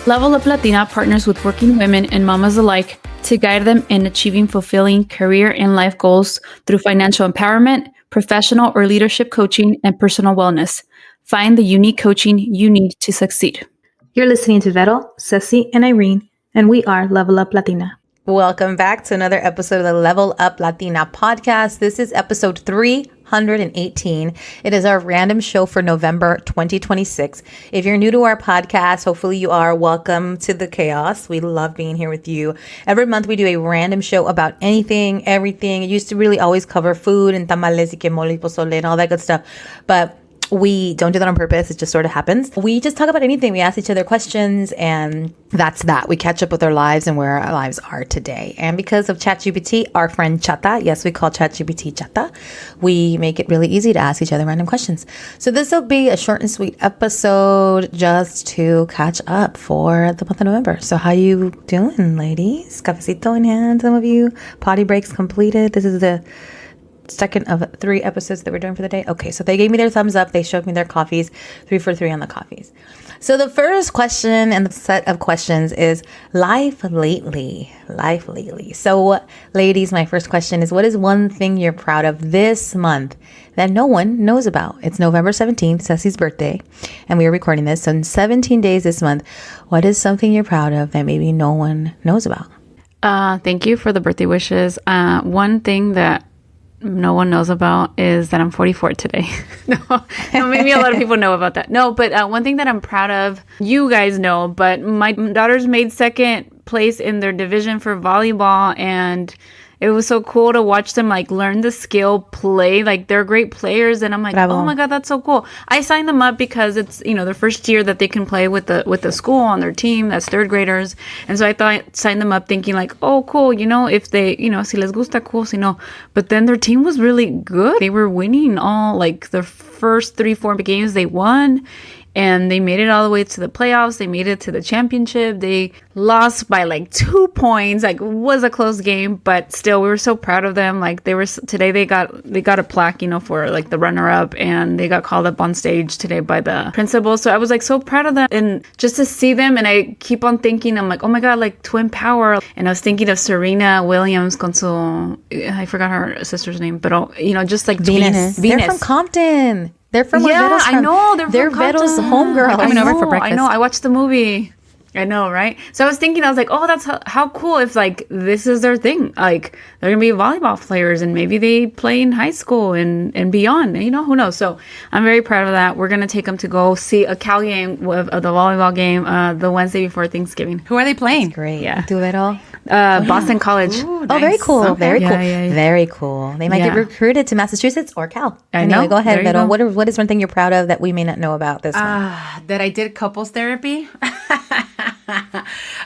Level Up Latina partners with working women and mamas alike to guide them in achieving fulfilling career and life goals through financial empowerment, professional or leadership coaching, and personal wellness. Find the unique coaching you need to succeed. You're listening to Vero, Ceci, and Irene, and we are Level Up Latina. Welcome back to another episode of the Level Up Latina Podcast. This is episode 318. It is our random show for November 2026. If you're new to our podcast, hopefully you are. Welcome to the chaos. We love being here with you. Every month we do a random show about anything, everything. It used to really always cover food and tamales y que mole y pozole and all that good stuff. But we don't do that on purpose. It just sort of happens. We just talk about anything. We ask each other questions, and that's that. We catch up with our lives and where our lives are today. And because of ChatGPT, our friend Chata, yes, we call ChatGPT Chata, we make it really easy to ask each other random questions. So this will be a short and sweet episode just to catch up for the month of November. So how you doing, ladies? Cafecito in hand, some of you. Potty breaks completed. This is the second of 3 episodes that we're doing for the day. Okay, so they gave me their thumbs up. They showed me their coffees. 3 for 3 on the coffees. So the first question and the set of questions is life lately. Life lately. So ladies, my first question is, what is one thing you're proud of this month that no one knows about? It's November 17th, Ceci's birthday, and we are recording this. So in 17 days this month, what is something you're proud of that maybe no one knows about? Thank you for the birthday wishes. One thing that no one knows about is that I'm 44 today. No, maybe a lot of people know about that. No, but one thing that I'm proud of, you guys know, but my daughters made second place in their division for volleyball, and it was so cool to watch them like learn the skill, play. Like they're great players, and I'm like, Bravo. oh my god, that's so cool. I signed them up because it's their first year that they can play with the school on their team. That's third graders, and so I signed them up thinking like, oh cool, if they si les gusta, cool, si no. But then their team was really good. They were winning all like the first 3-4 games they won. And they made it all the way to the playoffs. They made it to the championship. They lost by like 2 points. Like, it was a close game, but still, we were so proud of them. Like, today they got a plaque, for like the runner-up, and they got called up on stage today by the principal. So I was like so proud of them, and just to see them. And I keep on thinking, I'm like, oh my god, like twin power. And I was thinking of Serena Williams con su, I forgot her sister's name, but just like Venus. They're from Compton. They're from where Vero's from. I know. They're Vero's homegirl. Coming over for breakfast. I know. I watched the movie. I know, right? So I was thinking, I was like, oh, that's how cool if like this is their thing. Like they're gonna be volleyball players, and maybe they play in high school and beyond. Who knows? So I'm very proud of that. We're gonna take them to go see a Cal game of the volleyball game the Wednesday before Thanksgiving. Who are they playing? That's great. Yeah. Do it all. Boston College. Ooh, Oh, very nice. cool. Okay. Very cool. Yeah. Very cool. They might get recruited to Massachusetts or Cal. I Anyway, know. go ahead, There you Vero. go. What is one thing you're proud of that we may not know about this one? That I did couples therapy.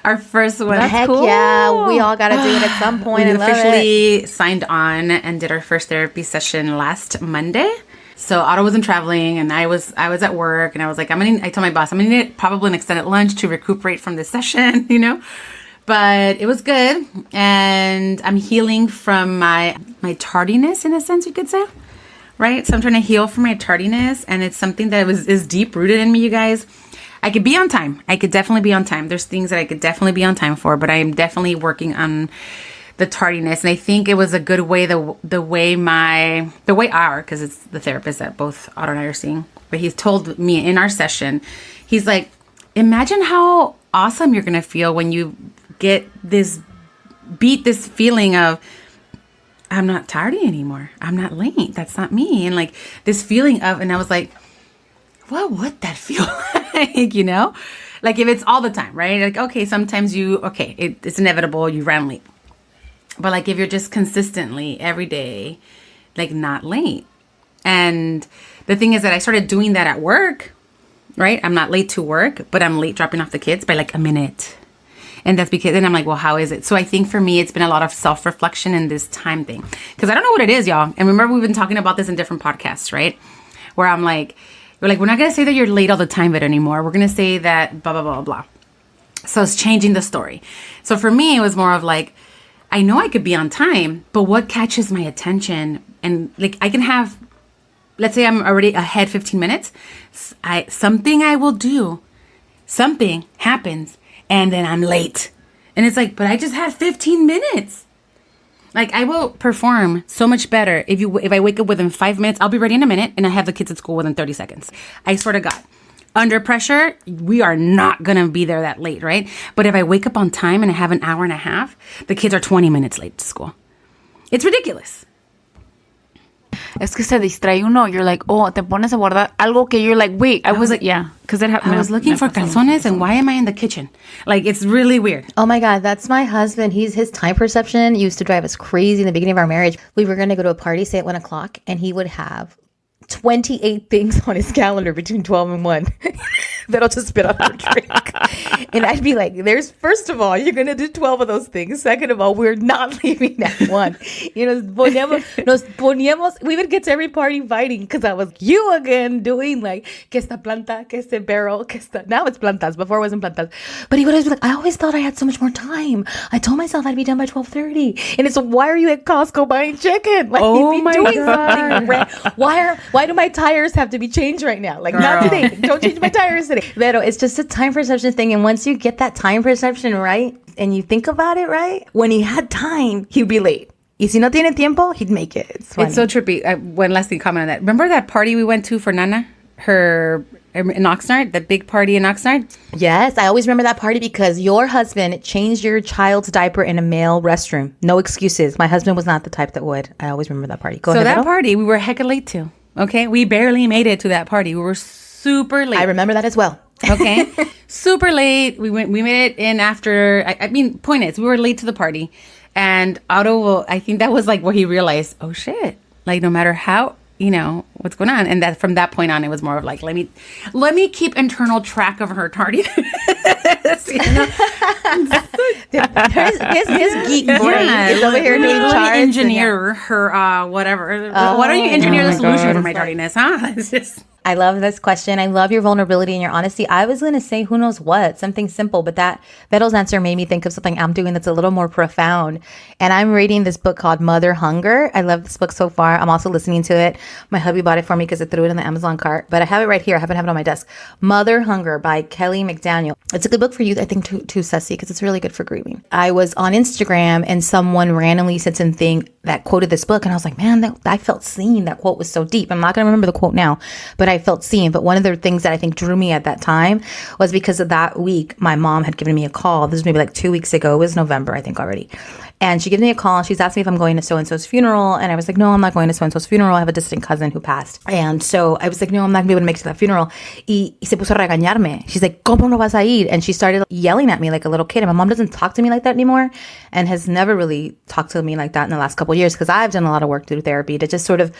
Our first one. Heck cool. yeah. We all got to do it at some point. We I love it. officially signed on and did our first therapy session last Monday. So Otto wasn't traveling, and I was at work, and I was like, I told my boss, I'm gonna need probably an extended lunch to recuperate from this session, But it was good, and I'm healing from my tardiness, in a sense, you could say, right? So I'm trying to heal from my tardiness, and it's something that is deep rooted in me, you guys. I could be on time. I could definitely be on time. There's things that I could definitely be on time for, but I am definitely working on the tardiness, and I think it was a good way the way our, because it's the therapist that both Otto and I are seeing, but he's told me in our session, he's like, imagine how awesome you're gonna feel when you get this feeling of I'm not tardy anymore. I'm not late. That's not me. And like this feeling of, and I was like, what would that feel like? Like if it's all the time, right? Like, okay, sometimes it's inevitable. You ran late. But like if you're just consistently every day, like not late. And the thing is that I started doing that at work, right? I'm not late to work, but I'm late dropping off the kids by like a minute. And that's because, and I'm like, well, how is it? So I think for me, it's been a lot of self-reflection in this time thing. Because I don't know what it is, y'all. And remember, we've been talking about this in different podcasts, right? Where I'm like, we're not going to say that you're late all the time, but anymore. We're going to say that blah, blah, blah, blah. So it's changing the story. So for me, it was more of like, I know I could be on time, but what catches my attention? And like, I can have, let's say I'm already ahead 15 minutes. Something I will do, something happens. and then I'm late. And it's like, but I just had 15 minutes. Like, I will perform so much better if I wake up within 5 minutes. I'll be ready in a minute, and I have the kids at school within 30 seconds. I swear to God. Under pressure, we are not going to be there that late, right? But if I wake up on time and I have an hour and a half, the kids are 20 minutes late to school. It's ridiculous. Es que se distrae uno. You're like, oh, te pones a guardar algo que you're like, wait, I was like, yeah. Because I was looking for calzones, and why am I in the kitchen? Like, it's really weird. Oh my God, that's my husband. His time perception used to drive us crazy in the beginning of our marriage. We were going to go to a party, say at 1 o'clock, and he would have 28 things on his calendar between 12 and 1 that'll just spit out our drink. And I'd be like, first of all, you're going to do 12 of those things. Second of all, we're not leaving at 1. You know, nos poníamos, we would get to every party fighting because I was you again doing like, que esta planta, que este barrel, que esta, now it's plantas. Before it wasn't plantas. But he would always be like, I always thought I had so much more time. I told myself I'd be done by 12:30. And it's, why are you at Costco buying chicken? Like, oh my God. Why do my tires have to be changed right now? Like, not today. Don't change my tires today. Pero it's just a time perception thing. And once you get that time perception right, and you think about it right, when he had time, he'd be late. Y si no tiene tiempo, he'd make it. It's funny. It's so trippy. One last thing, comment on that. Remember that party we went to for Nana? In Oxnard? That big party in Oxnard? Yes, I always remember that party because your husband changed your child's diaper in a male restroom. No excuses. My husband was not the type that would. I always remember that party. Go ahead, that Vero. party, we were hecka late to. Okay? We barely made it to that party. We were super late. I remember that as well. Okay? Super late. We made it in after, point is, we were late to the party. And Otto, I think that was like where he realized, oh shit, like no matter how, what's going on. And that from that point on, it was more of like, let me keep internal track of her tardiness. His geek brain is over here doing charts. Let me engineer her, whatever. Why don't you engineer the solution for my tardiness, huh? It's just... I love this question. I love your vulnerability and your honesty. I was going to say, who knows what, something simple, but that Beto's answer made me think of something I'm doing that's a little more profound. And I'm reading this book called Mother Hunger. I love this book so far. I'm also listening to it. My hubby bought it for me because I threw it in the Amazon cart, but I have it right here. I haven't have it on my desk. Mother Hunger by Kelly McDaniel. It's a good book for you, I think, too, Ceci, because it's really good for grieving. I was on Instagram and someone randomly said something that quoted this book, and I was like, man, I felt seen. That quote was so deep. I'm not going to remember the quote now, but I felt seen. But one of the things that I think drew me at that time was because of that week, my mom had given me a call. This was maybe like 2 weeks ago. It was November, I think, already. And she gave me a call. She's asked me if I'm going to so-and-so's funeral. And I was like, no, I'm not going to so-and-so's funeral. I have a distant cousin who passed. And so I was like, no, I'm not going to be able to make it to that funeral. Y se puso a regañarme. She's like, ¿cómo no vas a ir? And she started yelling at me like a little kid. And my mom doesn't talk to me like that anymore and has never really talked to me like that in the last couple of years because I've done a lot of work through therapy to just sort of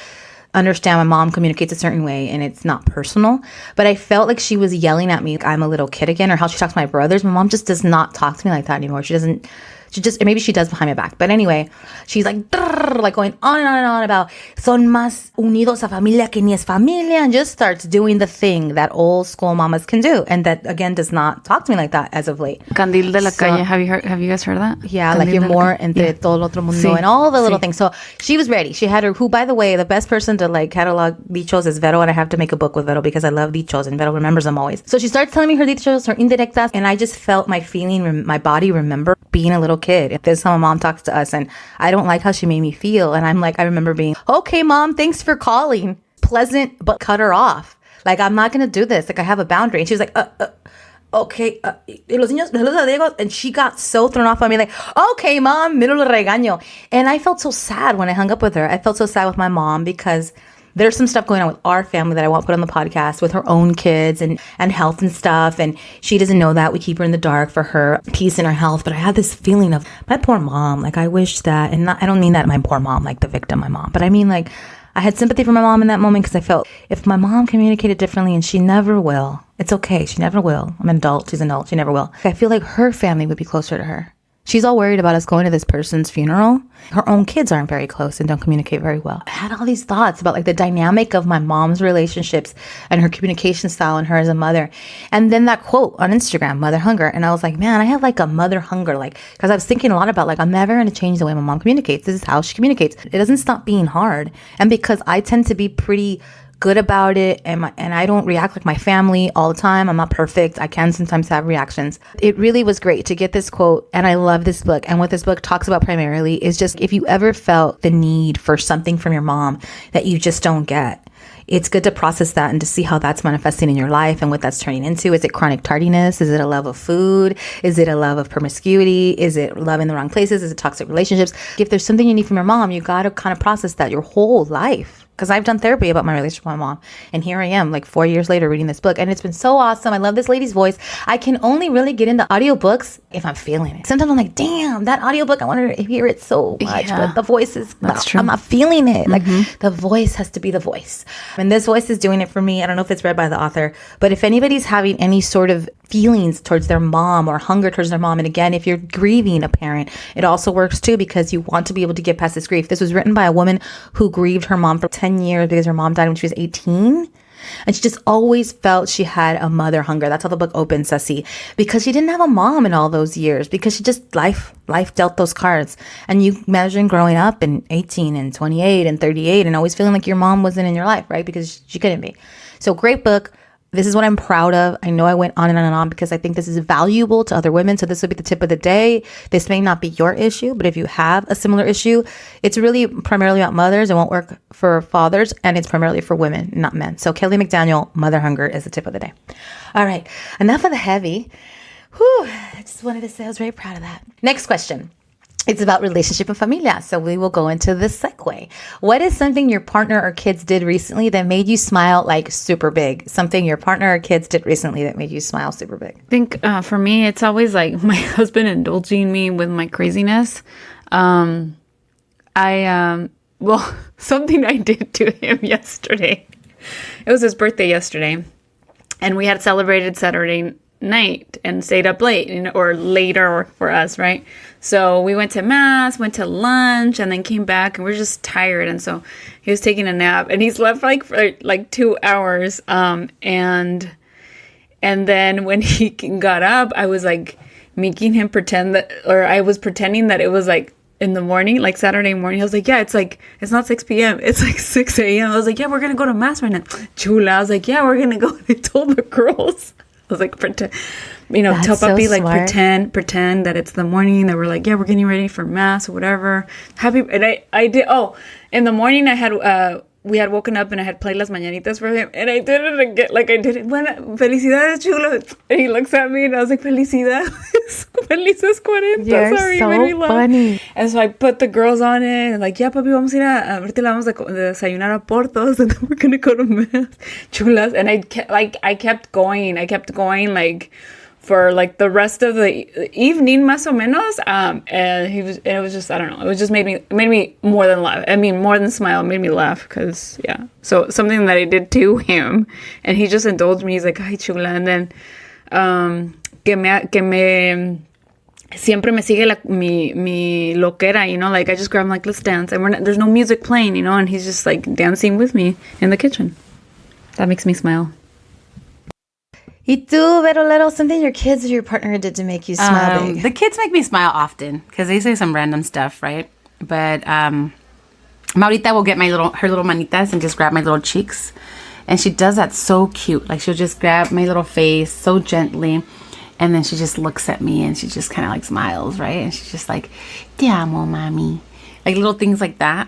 understand my mom communicates a certain way and it's not personal. But I felt like she was yelling at me like I'm a little kid again, or how she talks to my brothers. My mom just does not talk to me like that anymore. She just, maybe she does behind my back. But anyway, she's like going on and on and on about son más unidos a familia que ni es familia, and just starts doing the thing that old school mamas can do. And that, again, does not talk to me like that as of late. Candil de la calle. Have you guys heard that? Yeah, Candil like you're more entre todo el otro mundo and all the little things. So she was ready. She had her, who, by the way, the best person to like catalog dichos is Vero, and I have to make a book with Vero because I love dichos and Vero remembers them always. So she starts telling me her dichos, her indirectas, and I just felt my my body remember being a little kid. This is how my mom talks to us, and I don't like how she made me feel. And I'm like, I remember being, okay, mom, thanks for calling. Pleasant, but cut her off. Like, I'm not going to do this. Like, I have a boundary. And she was like, okay, los niños, and she got so thrown off on me, like, okay, mom, me lo regaño. And I felt so sad when I hung up with her. I felt so sad with my mom because there's some stuff going on with our family that I won't put on the podcast with her own kids and health and stuff. And she doesn't know that. We keep her in the dark for her peace and her health. But I had this feeling of my poor mom. Like, I wish that, and I don't mean that my poor mom, like the victim, my mom, but I mean like I had sympathy for my mom in that moment because I felt if my mom communicated differently, and she never will, it's okay. She never will. I'm an adult. She's an adult. She never will. I feel like her family would be closer to her. She's all worried about us going to this person's funeral. Her own kids aren't very close and don't communicate very well. I had all these thoughts about like the dynamic of my mom's relationships and her communication style and her as a mother. And then that quote on Instagram, Mother Hunger. And I was like, man, I have like a mother hunger, like, because I was thinking a lot about like, I'm never going to change the way my mom communicates. This is how she communicates. It doesn't stop being hard. And because I tend to be pretty good about it, and I don't react like my family all the time. I'm not perfect. I can sometimes have reactions. It really was great to get this quote, and I love this book. And what this book talks about primarily is just if you ever felt the need for something from your mom that you just don't get, it's good to process that and to see how that's manifesting in your life and what that's turning into. Is it chronic tardiness? Is it a love of food? Is it a love of promiscuity? Is it love in the wrong places? Is it toxic relationships? If there's something you need from your mom, you got to kind of process that your whole life. Because I've done therapy about my relationship with my mom. And here I am, like 4 years later, reading this book. And it's been so awesome. I love this lady's voice. I can only really get into audiobooks if I'm feeling it. Sometimes I'm like, damn, that audiobook, I want to hear it so much. Yeah, but the voice is, true. I'm not feeling it. Like the voice has to be the voice. And this voice is doing it for me. I don't know if it's read by the author. But if anybody's having any sort of feelings towards their mom or hunger towards their mom, and again, if you're grieving a parent, it also works too because you want to be able to get past this grief. This was written by a woman who grieved her mom for 10 years because her mom died when she was 18. And she just always felt she had a mother hunger. That's how the book opens, Ceci. Because she didn't have a mom in all those years. Because she just, life dealt those cards. And you imagine growing up in 18 and 28 and 38 and always feeling like your mom wasn't in your life, right? Because she couldn't be. So great book. This is what I'm proud of. I know I went on and on and on because I think this is valuable to other women. So this would be the tip of the day. This may not be your issue, but if you have a similar issue, it's really primarily about mothers. It won't work for fathers, and it's primarily for women, not men. So Kelly McDaniel, Mother Hunger, is the tip of the day. All right. Enough of the heavy. Whew. I just wanted to say I was very proud of that. Next question. It's about relationship and familia. So we will go into the segue. What is something your partner or kids did recently that made you smile like super big? Something your partner or kids did recently that made you smile super big. I think for me, it's always like my husband indulging me with my craziness. Well, something I did to him yesterday. It was his birthday yesterday, and we had celebrated Saturday night and stayed up late, or later for us, right? So we went to mass, went to lunch, and then came back, and we were just tired. And so he was taking a nap, and he slept for 2 hours. And then when he got up, I was like making him pretend that, or I was pretending that it was like in the morning, like Saturday morning. I was like, yeah, it's not 6 p.m. It's like 6 a.m. I was like, yeah, we're going to go to mass right now. Chula. I was like, yeah, we're going to go. They told the girls. I was like, pretend, tell so puppy, like, smart. pretend that it's the morning, that we're like, yeah, we're getting ready for mass or whatever. Happy. And I did. Oh, in the morning we had woken up and I had played Las Mañanitas for him, and I did it again. Like, I did it. Bueno, felicidades, chulo. And he looks at me and I was like, felicidades. Felices 40. You're Sorry, so made me laugh. funny. And so I put the girls on it and like, yeah, papi, vamos a ir ahorita la vamos a desayunar a Portos, and then we're going to go to mass. Chulas. And I kept going like for like the rest of the evening, más o menos. And it was just, I don't know. It was just made me more than laugh. I mean, more than smile, it made me laugh because, yeah. So something that I did to him, and he just indulged me. He's like, ay, chula. And then, siempre me sigue mi loquera, like I just grab him like, let's dance. And there's no music playing, and he's just like dancing with me in the kitchen. That makes me smile. Y tú, Vero, something your kids or your partner did to make you smile big. The kids make me smile often because they say some random stuff, right? But Maurita will get her little manitas and just grab my little cheeks. And she does that so cute. Like, she'll just grab my little face so gently. And then she just looks at me and she just kind of like smiles, right? And she's just like, te amo, mami. Like little things like that.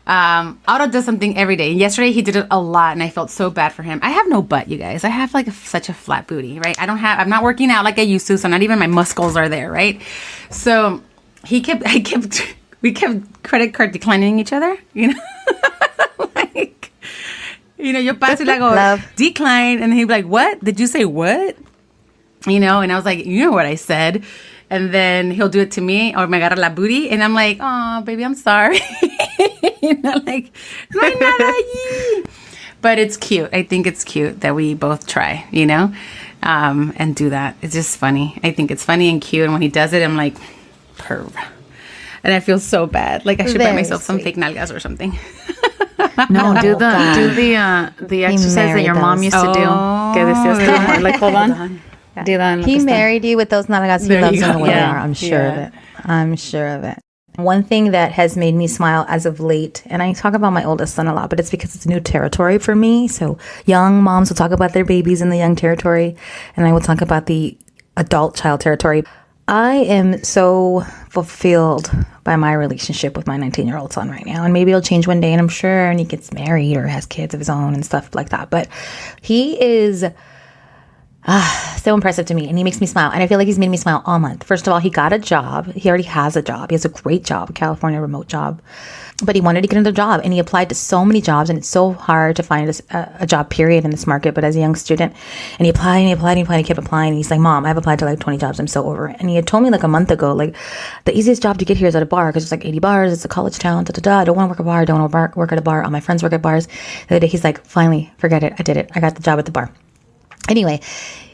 Otto does something every day. Yesterday he did it a lot and I felt so bad for him. I have no butt, you guys. I have like such a flat booty, right? I'm not working out like I used to, so not even my muscles are there, right? So we kept credit card declining each other, like, yo paso y le hago decline, and he'd be like, what? Did you say what? And I was like, you know what I said. And then he'll do it to me, or me agarra la booty, and I'm like, oh, baby, I'm sorry. Like, no hay nada allí. But it's cute. I think it's cute that we both try, and do that. It's just funny. I think it's funny and cute. And when he does it, I'm like, perv. And I feel so bad. Like, I should buy myself some fake nalgas or something. No, do the exercise that your mom used to do. Que decías que, like, hold on. He married you with those nalgas. He loves them the way they are. I'm sure of it. One thing that has made me smile as of late, and I talk about my oldest son a lot, but it's because it's new territory for me. So young moms will talk about their babies in the young territory, and I will talk about the adult child territory. I am so fulfilled by my relationship with my 19-year-old son right now. And maybe it'll change one day, and I'm sure, and he gets married or has kids of his own and stuff like that. But he is so impressive to me, and he makes me smile. And I feel like he's made me smile all month. First of all, he got a job. He already has a job. He has a great job, a California remote job. But he wanted to get another job, and he applied to so many jobs, and it's so hard to find a job, period, in this market. But as a young student, and he applied, and he applied, and he applied, and he kept applying. And he's like, Mom, I've applied to like 20 jobs. I'm so over it. And he had told me like a month ago, like, the easiest job to get here is at a bar, because it's like 80 bars. It's a college town, I don't want to work at a bar. I don't want to work at a bar. All my friends work at bars. The other day, he's like, finally, forget it. I did it. I got the job at the bar. Anyway,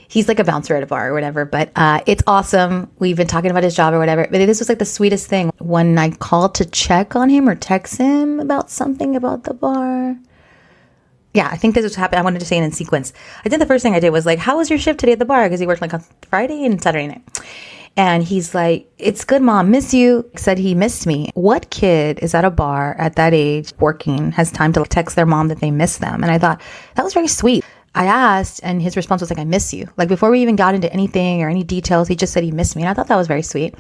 he's like a bouncer at a bar or whatever, but it's awesome. We've been talking about his job or whatever, but this was like the sweetest thing. When I called to check on him or text him about something about the bar. Yeah, I think this was happening. I wanted to say it in sequence. I think the first thing I did was like, how was your shift today at the bar? Because he worked like on Friday and Saturday night. And he's like, it's good, Mom, miss you. Said he missed me. What kid is at a bar at that age working, has time to text their mom that they miss them? And I thought that was very sweet. I asked, and his response was like, I miss you. Like, before we even got into anything or any details, he just said he missed me. And I thought that was very sweet.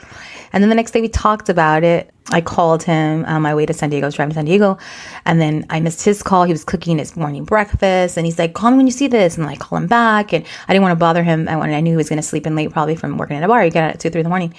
And then the next day we talked about it. I called him on my way to San Diego. I was driving to San Diego. And then I missed his call. He was cooking his morning breakfast. And he's like, call me when you see this. And I call him back. And I didn't want to bother him. I knew he was going to sleep in late, probably from working at a bar. He got out at 2, 3 in the morning.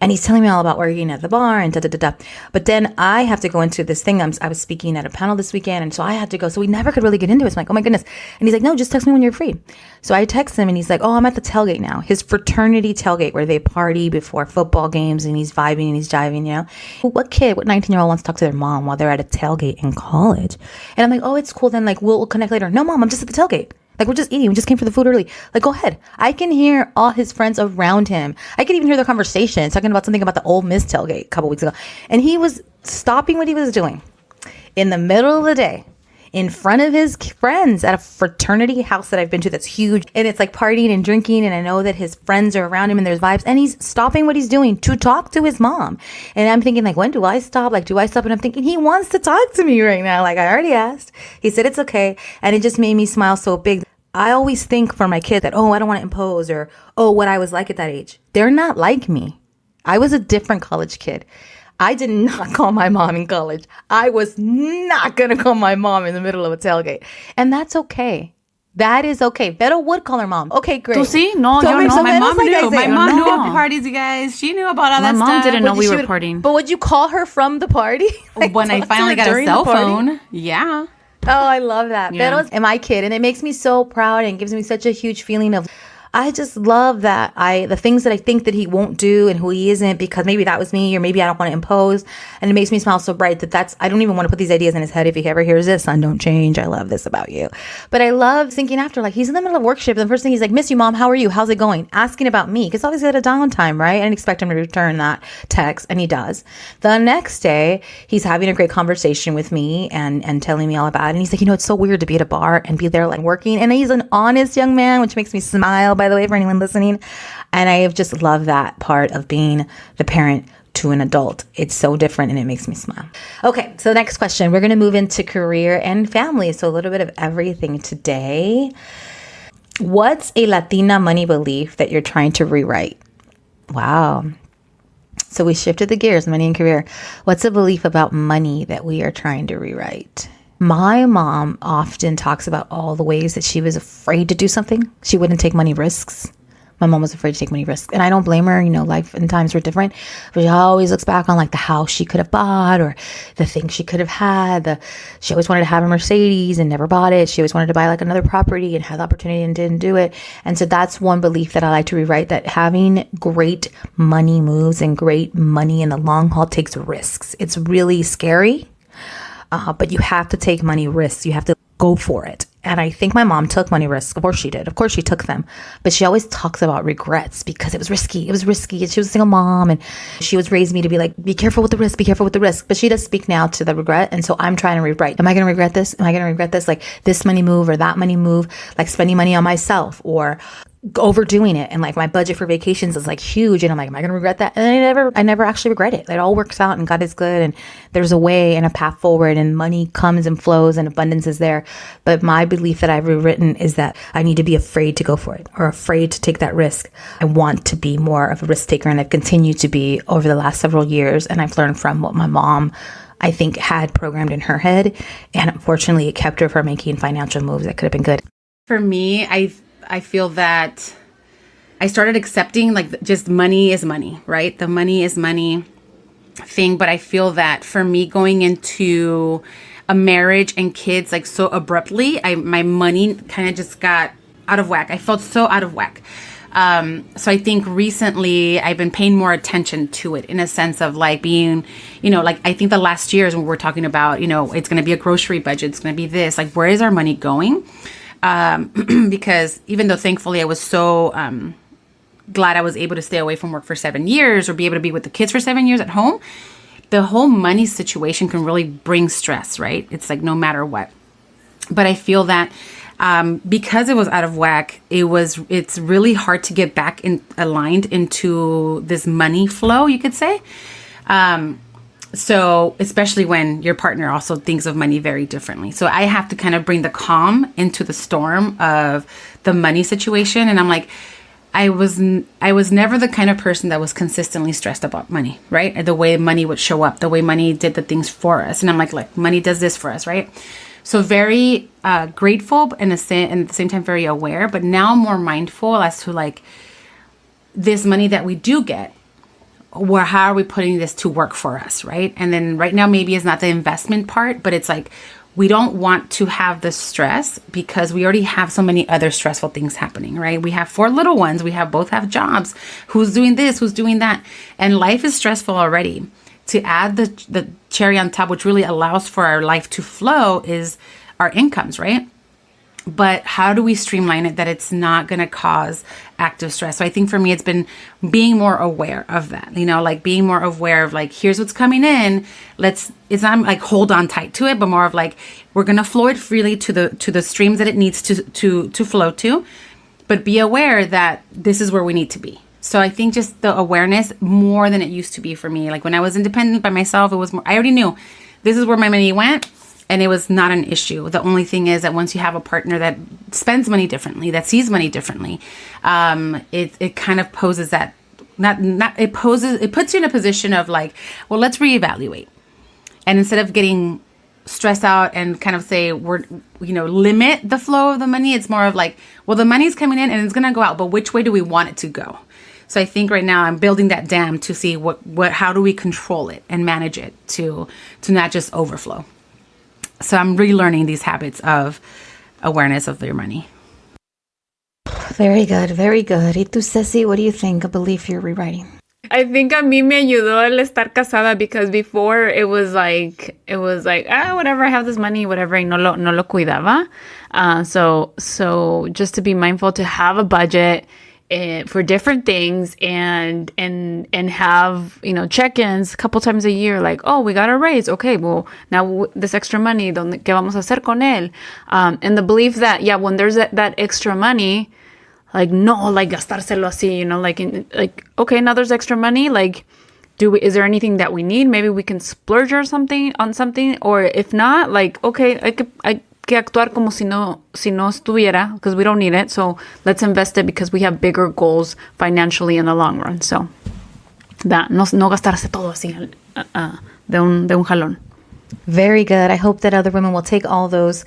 And he's telling me all about working at the bar and da-da-da-da. But then I have to go into this thing. I was speaking at a panel this weekend. And so I had to go. So we never could really get into it. So I'm like, oh my goodness. And he's like, no, just text me when you're free. So I text him and he's like, oh, I'm at the tailgate now. His fraternity tailgate where they party before football games and he's vibing and he's jiving, you know. What 19-year-old wants to talk to their mom while they're at a tailgate in college? And I'm like, oh, it's cool. Then like, we'll connect later. No, Mom, I'm just at the tailgate. Like, we're just eating. We just came for the food early. Like, go ahead. I can hear all his friends around him. I could even hear their conversation talking about something about the Ole Miss tailgate a couple weeks ago. And he was stopping what he was doing in the middle of the day in front of his friends at a fraternity house that I've been to that's huge. And it's like partying and drinking. And I know that his friends are around him and there's vibes. And he's stopping what he's doing to talk to his mom. And I'm thinking, like, when do I stop? Like, do I stop? And I'm thinking, he wants to talk to me right now. Like, I already asked. He said it's okay. And it just made me smile so big. I always think for my kid that, oh, I don't want to impose, or, oh, what I was like at that age. They're not like me. I was a different college kid. I did not call my mom in college. I was not going to call my mom in the middle of a tailgate. And that's okay. That is okay. Vero would call her mom. Okay, great. ¿Tú sí? No, So yo no. my mom knew. My mom knew No. about parties, you guys. She knew about all My that mom stuff. didn't know we She were would- partying. But would you call her from the party? Like, When I talk to finally her got a during the cell party? phone, yeah. Oh, I love that. Yeah. Vero's and my kid, and it makes me so proud and gives me such a huge feeling of, I just love that the things that I think that he won't do and who he isn't, because maybe that was me, or maybe I don't want to impose. And it makes me smile so bright I don't even want to put these ideas in his head. If he ever hears this, son, don't change. I love this about you. But I love thinking after, like, he's in the middle of work shift. And the first thing he's like, miss you, Mom. How are you? How's it going? Asking about me. Because obviously at a downtime, right? I didn't expect him to return that text. And he does. The next day, he's having a great conversation with me and telling me all about it. And he's like, it's so weird to be at a bar and be there like working. And he's an honest young man, which makes me smile, by the way, for anyone listening. And I have just loved that part of being the parent to an adult. It's so different and it makes me smile. Okay, so next question. We're going to move into career and family. So a little bit of everything today. What's a Latina money belief that you're trying to rewrite? Wow. So we shifted the gears, money and career. What's a belief about money that we are trying to rewrite? My mom often talks about all the ways that she was afraid to do something. She wouldn't take money risks. My mom was afraid to take money risks. And I don't blame her. Life and times were different. But she always looks back on like the house she could have bought or the things she could have had. She always wanted to have a Mercedes and never bought it. She always wanted to buy like another property and had the opportunity and didn't do it. And so that's one belief that I like to rewrite, that having great money moves and great money in the long haul takes risks. It's really scary, but you have to take money risks. You have to go for it. And I think my mom took money risks. Of course she did. Of course she took them. But she always talks about regrets because it was risky. It was risky. And she was a single mom. And she was raised me to be like, be careful with the risk. Be careful with the risk. But she does speak now to the regret. And so I'm trying to rewrite. Am I going to regret this? Am I going to regret this? Like this money move or that money move, like spending money on myself or overdoing it. And like my budget for vacations is like huge. And I'm like, am I going to regret that? And I never actually regret it. It all works out and God is good. And there's a way and a path forward and money comes and flows and abundance is there. But my belief that I've rewritten is that I need to be afraid to go for it or afraid to take that risk. I want to be more of a risk taker. And I've continued to be over the last several years. And I've learned from what my mom, I think, had programmed in her head. And unfortunately, it kept her from making financial moves that could have been good. For me, I feel that I started accepting like just money is money, right? The money is money thing. But I feel that for me going into a marriage and kids like so abruptly, my money kind of just got out of whack. I felt so out of whack. So I think recently I've been paying more attention to it in a sense of like being, like I think the last years when we're talking about, it's going to be a grocery budget, it's going to be this, like where is our money going? Because even though thankfully I was so glad I was able to stay away from work for 7 years or be able to be with the kids for 7 years at home, the whole money situation can really bring stress, right? It's like no matter what. But I feel that because it was out of whack, it's really hard to get back aligned into this money flow, you could say. So especially when your partner also thinks of money very differently. So I have to kind of bring the calm into the storm of the money situation. And I'm like, I was never the kind of person that was consistently stressed about money, right? The way money would show up, the way money did the things for us. And I'm like money does this for us, right? So very grateful and at the same time very aware, but now more mindful as to like this money that we do get. How are we putting this to work for us, right? And then right now, maybe it's not the investment part, but it's like, we don't want to have the stress because we already have so many other stressful things happening, right? We have 4 little ones. We both have jobs. Who's doing this? Who's doing that? And life is stressful already. To add the cherry on top, which really allows for our life to flow, is our incomes, right? But how do we streamline it that it's not going to cause active stress? So I think for me, it's been being more aware of that, like being more aware of like, here's what's coming in. It's not like hold on tight to it, but more of like, we're going to flow it freely to the streams that it needs to flow to, but be aware that this is where we need to be. So I think just the awareness more than it used to be for me. Like when I was independent by myself, it was more, I already knew this is where my money went. And it was not an issue. The only thing is that once you have a partner that spends money differently, that sees money differently, it kind of poses that, it puts you in a position of like, well, let's reevaluate. And instead of getting stressed out and kind of say, limit the flow of the money, it's more of like, well, the money's coming in and it's going to go out, but which way do we want it to go? So I think right now I'm building that dam to see how do we control it and manage it to not just overflow. So I'm relearning these habits of awareness of your money. Very good, very good. ¿Y tú, Ceci, what do you think? A belief you're rewriting? I think a mí me ayudó el estar casada because before it was like whatever, I have this money, whatever, y no lo cuidaba. So just to be mindful to have a budget for different things and have, check-ins a couple times a year, like, oh, we got a raise. Okay, well, now this extra money, ¿qué vamos a hacer con él? And the belief that, when there's that extra money, like, no, like, gastárselo así, like, okay, now there's extra money, like, is there anything that we need? Maybe we can splurge on something, or if not, like, okay, I que actuar como si no estuviera, because we don't need it. So let's invest it because we have bigger goals financially in the long run. So that no gastarse todo así de un jalón. Very good. I hope that other women will take all those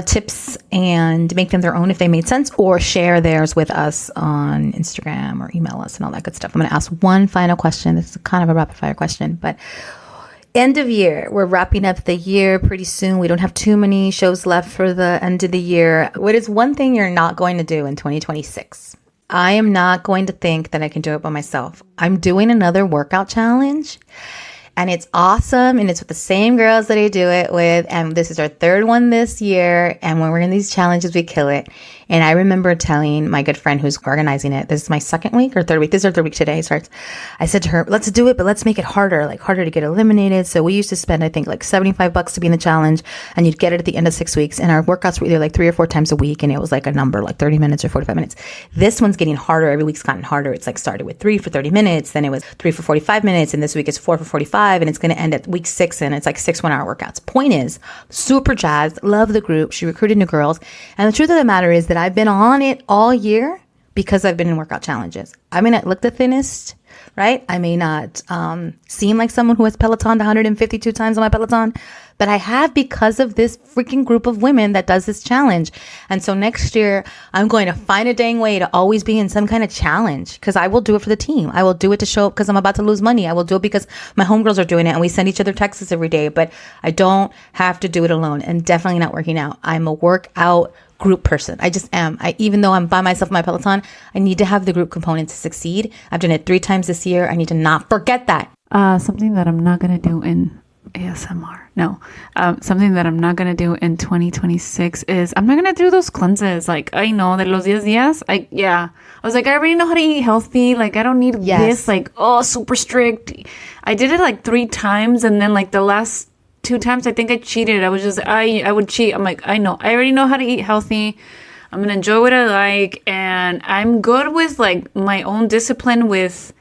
tips and make them their own if they made sense, or share theirs with us on Instagram or email us and all that good stuff. I'm going to ask one final question. This is kind of a rapid fire question, but end of year. We're wrapping up the year pretty soon. We don't have too many shows left for the end of the year. What is one thing you're not going to do in 2026? I am not going to think that I can do it by myself. I'm doing another workout challenge, and it's awesome. And it's with the same girls that I do it with. And this is our 3rd one this year. And when we're in these challenges, we kill it. And I remember telling my good friend who's organizing it, this is my second week or third week. This is our third week today. Starts. I said to her, let's do it, but let's make it harder, like harder to get eliminated. So we used to spend, I think, like $75 to be in the challenge, and you'd get it at the end of 6 weeks. And our workouts were either like 3 or 4 times a week. And it was like a number, like 30 minutes or 45 minutes. This one's getting harder. Every week's gotten harder. It's like started with 3 for 30 minutes. Then it was 3 for 45 minutes. And this week it's 4 for 45. And it's going to end at week 6. And it's like 6 1-hour workouts. Point is, super jazzed. Love the group. She recruited new girls. And the truth of the matter is that I've been on it all year because I've been in workout challenges. I may not look the thinnest, right? I may not seem like someone who has Pelotoned 152 times on my Peloton, but I have because of this freaking group of women that does this challenge. And so next year, I'm going to find a dang way to always be in some kind of challenge, because I will do it for the team. I will do it to show up because I'm about to lose money. I will do it because my homegirls are doing it and we send each other texts every day, but I don't have to do it alone, and definitely not working out. I'm a workout group person. I just am. Even though I'm by myself in my Peloton, I need to have the group component to succeed. I've done it 3 times this year. I need to not forget that. Something that I'm not going to do in ASMR. No. Something that I'm not going to do in 2026 is I'm not going to do those cleanses. Like, I know that los 10 días, I was like, I already know how to eat healthy. Like, I don't need this, like, super strict. I did it like 3 times. And then like the last 2 times, I think I cheated. I was just, I would cheat. I'm like, I already know how to eat healthy. I'm going to enjoy what I like. And I'm good with like my own discipline with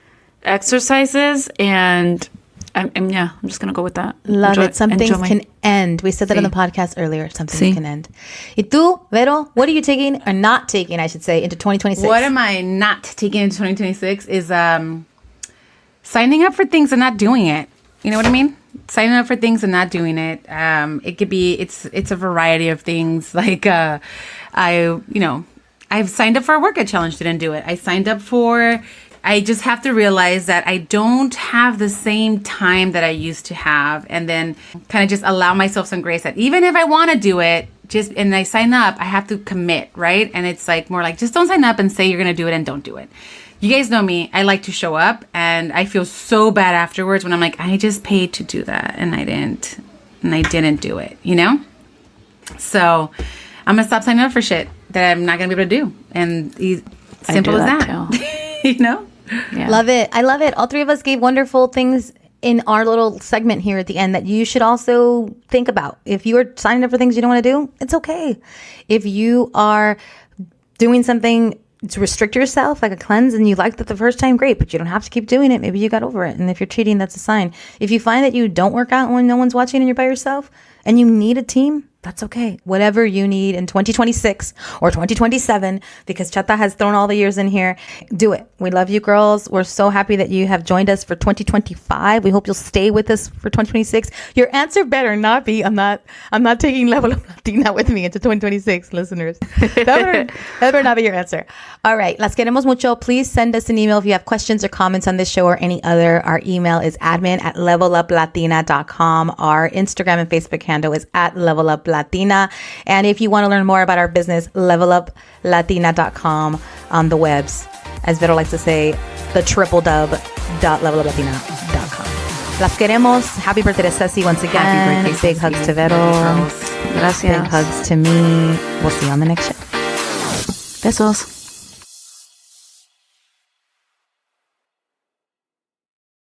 exercises. And I'm just going to go with that. Love it. Some things can end. We said that on the podcast earlier. Some things can end. Y tú, Vero, what are you taking or not taking, I should say, into 2026? What am I not taking into 2026 is signing up for things and not doing it. You know what I mean? Signing up for things and not doing it. It could be, it's a variety of things. Like, I've signed up for a workout challenge, didn't do it. I just have to realize that I don't have the same time that I used to have, and then kind of just allow myself some grace that even if I want to do it, and I sign up, I have to commit, right? And it's like more like, just don't sign up and say you're going to do it and don't do it. You guys know me. I like to show up, and I feel so bad afterwards when I'm like, I just paid to do that and I didn't do it, you know? So I'm going to stop signing up for shit that I'm not going to be able to do. And simple as that. You know? Yeah. Love it. I love it. All 3 of us gave wonderful things in our little segment here at the end that you should also think about. If you are signing up for things you don't want to do, it's okay. If you are doing something to restrict yourself, like a cleanse, and you liked it the first time, great, but you don't have to keep doing it. Maybe you got over it. And if you're cheating, that's a sign. If you find that you don't work out when no one's watching and you're by yourself and you need a team, that's okay. Whatever you need in 2026 or 2027, because Chata has thrown all the years in here, do it. We love you, girls. We're so happy that you have joined us for 2025. We hope you'll stay with us for 2026. Your answer better not be, I'm not taking Level Up Latina with me into 2026, listeners. That better not be your answer. All right. Las queremos mucho. Please send us an email if you have questions or comments on this show or any other. Our email is admin@leveluplatina.com. Our Instagram and Facebook handle is @leveluplatina. And if you want to learn more about our business, leveluplatina.com on the webs. As Vero likes to say, the www.leveluplatina.com. Las queremos. Happy birthday to Ceci once again. Big hugs to Vero. Gracias. Big hugs to me. We'll see you on the next show. Besos.